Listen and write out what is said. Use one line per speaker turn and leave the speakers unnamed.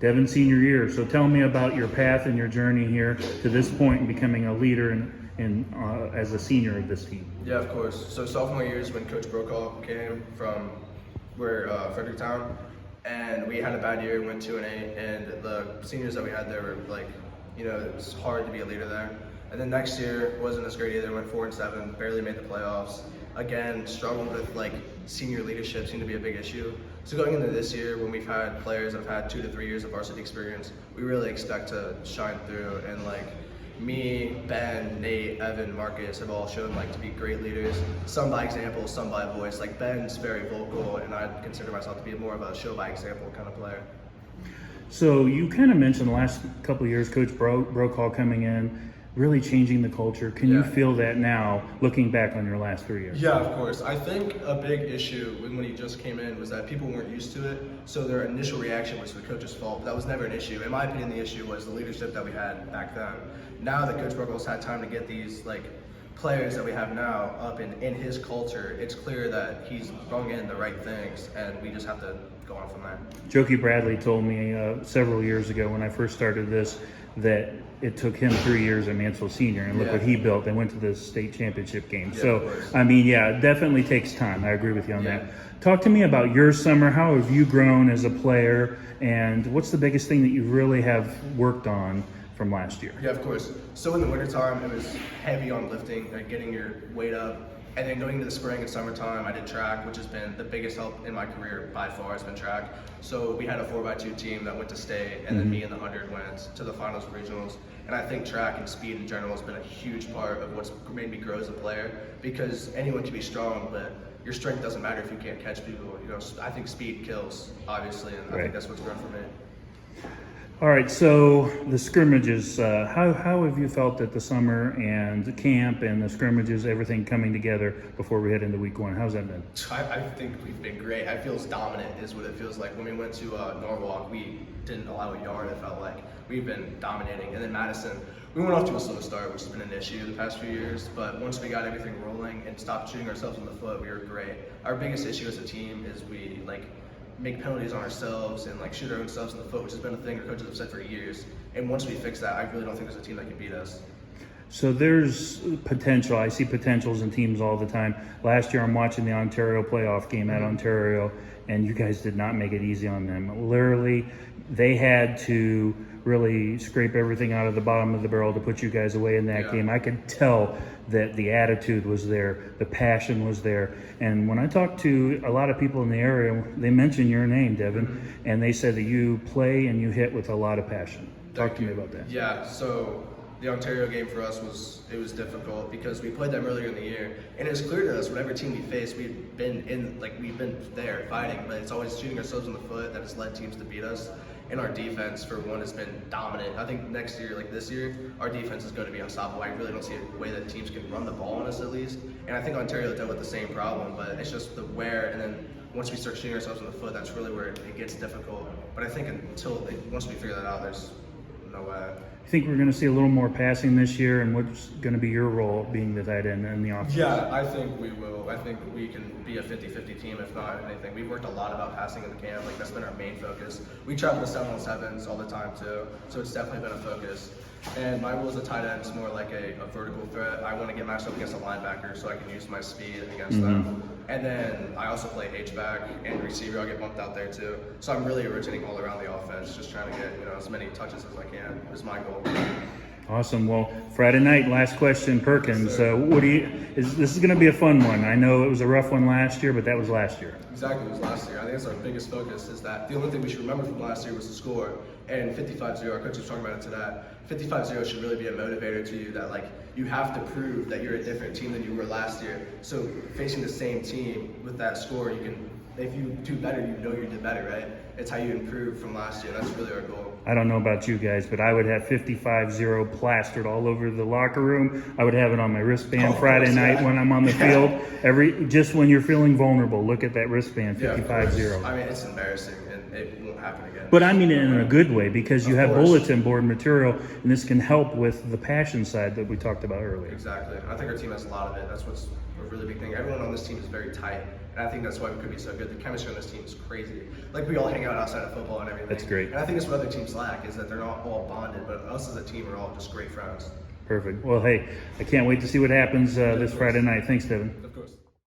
Devyn senior year. So tell me about your path and your journey here to this point in becoming a leader as a senior of this team.
Yeah, of course. So sophomore year is when Coach Brokaw came from Fredericktown, and we had a bad year, went 2-8, and the seniors that we had there were like, it was hard to be a leader there. And then next year wasn't as great either. Went 4-7, barely made the playoffs. Again, struggled with like senior leadership seemed to be a big issue. So going into this year, when we've had players that have had 2 to 3 years of varsity experience, we really expect to shine through. And like me, Ben, Nate, Evan, Marcus have all shown like to be great leaders. Some by example, some by voice. Like Ben's very vocal, and I consider myself to be more of a show by example kind of player.
So you kind of mentioned the last couple of years, Coach Brokaw coming in, really changing the culture. Can you feel that now, looking back on your last 3 years?
Yeah, of course. I think a big issue when he just came in was that people weren't used to it, so their initial reaction was the coach's fault. That was never an issue. In my opinion, the issue was the leadership that we had back then. Now that Coach Brokaw's had time to get these like players that we have now up in his culture, it's clear that he's brought in the right things, and we just have to go on from there.
Jokey Bradley told me several years ago when I first started this that it took him 3 years at Mansfield Senior, and look what he built. They went to the state championship game. So, I mean, it definitely takes time. I agree with you on that. Talk to me about your summer. How have you grown as a player, and what's the biggest thing that you really have worked on from last year?
Yeah, of course. So in the wintertime, it was heavy on lifting, like getting your weight up. And then going into the spring and summertime, I did track, which has been the biggest help in my career by far, has been track. So we had a 4x2 team that went to state, and then me and the 100 went to the finals and regionals. And I think track and speed in general has been a huge part of what's made me grow as a player, because anyone can be strong, but your strength doesn't matter if you can't catch people. I think speed kills, obviously, and I think that's what's grown for me.
All right, so the scrimmages, how have you felt at the summer and the camp and the scrimmages, everything coming together before we head into week 1? How's that been?
I think we've been great. I feel dominant is what it feels like. When we went to Norwalk, we didn't allow a yard, it felt like. We've been dominating. And then Madison, we went off to a slow start, which has been an issue the past few years, but once we got everything rolling and stopped shooting ourselves in the foot, we were great. Our biggest issue as a team is we make penalties on ourselves and shoot our own selves in the foot, which has been a thing our coaches have said for years. And once we fix that, I really don't think there's a team that can beat us.
So there's potential. I see potentials in teams all the time. Last year I'm watching the Ontario playoff game at Ontario, and you guys did not make it easy on them. Literally, they had to really scrape everything out of the bottom of the barrel to put you guys away in that game. I could tell that the attitude was there, the passion was there. And when I talked to a lot of people in the area, they mentioned your name, Devyn, and they said that you play and you hit with a lot of passion. Talk to me about that.
Yeah, so the Ontario game for us was difficult because we played them earlier in the year, and it was clear to us whatever team we faced, we've been there fighting, but it's always shooting ourselves in the foot that has led teams to beat us. And our defense, for one, has been dominant. I think next year, like this year, our defense is going to be unstoppable. I really don't see a way that teams can run the ball on us, at least. And I think Ontario dealt with the same problem, but it's just the where. And then once we start shooting ourselves in the foot, that's really where it gets difficult. But I think once we figure that out, there's no way.
I think we're going to see a little more passing this year, and what's going to be your role being the tight end in the offense?
Yeah, I think we will. I think we can be a 50-50 team, if not anything. We've worked a lot about passing in the camp. That's been our main focus. We travel to 7-on-7s all the time, too, so it's definitely been a focus. And my role as a tight end is more like a vertical threat. I want to get matched up against a linebacker so I can use my speed against them. And then I also play H-back and receiver. I'll get bumped out there too. So I'm really rotating all around the offense, just trying to get as many touches as I can is my goal.
Awesome. Well, Friday night, last question, Perkins. This is going to be a fun one. I know it was a rough one last year, but that was last year.
Exactly, it was last year. I think that's our biggest focus, is that the only thing we should remember from last year was the score. And 55-0, our coach was talking about it today. 55-0 should really be a motivator to you, that you have to prove that you're a different team than you were last year. So facing the same team with that score, if you do better, you did better, right? It's how you improve from last year. That's really our goal.
I don't know about you guys, but I would have 55-0 plastered all over the locker room. I would have it on my wristband Friday night when I'm on the field. Just when you're feeling vulnerable, look at that wristband, 55-0.
I mean, it's embarrassing, and it won't happen again.
But I mean it in a good way, because you have bulletin board material, and this can help with the passion side that we talked about earlier.
Exactly. I think our team has a lot of it. That's what's a really big thing. Everyone on this team is very tight, And I think that's why we could be so good. The chemistry on this team is crazy. Like, we all hang out outside of football and everything.
That's great.
And I think that's what other teams lack, is that they're not all bonded, but us as a team are all just great friends.
Perfect. Well, hey, I can't wait to see what happens this Friday night. Thanks, Devyn.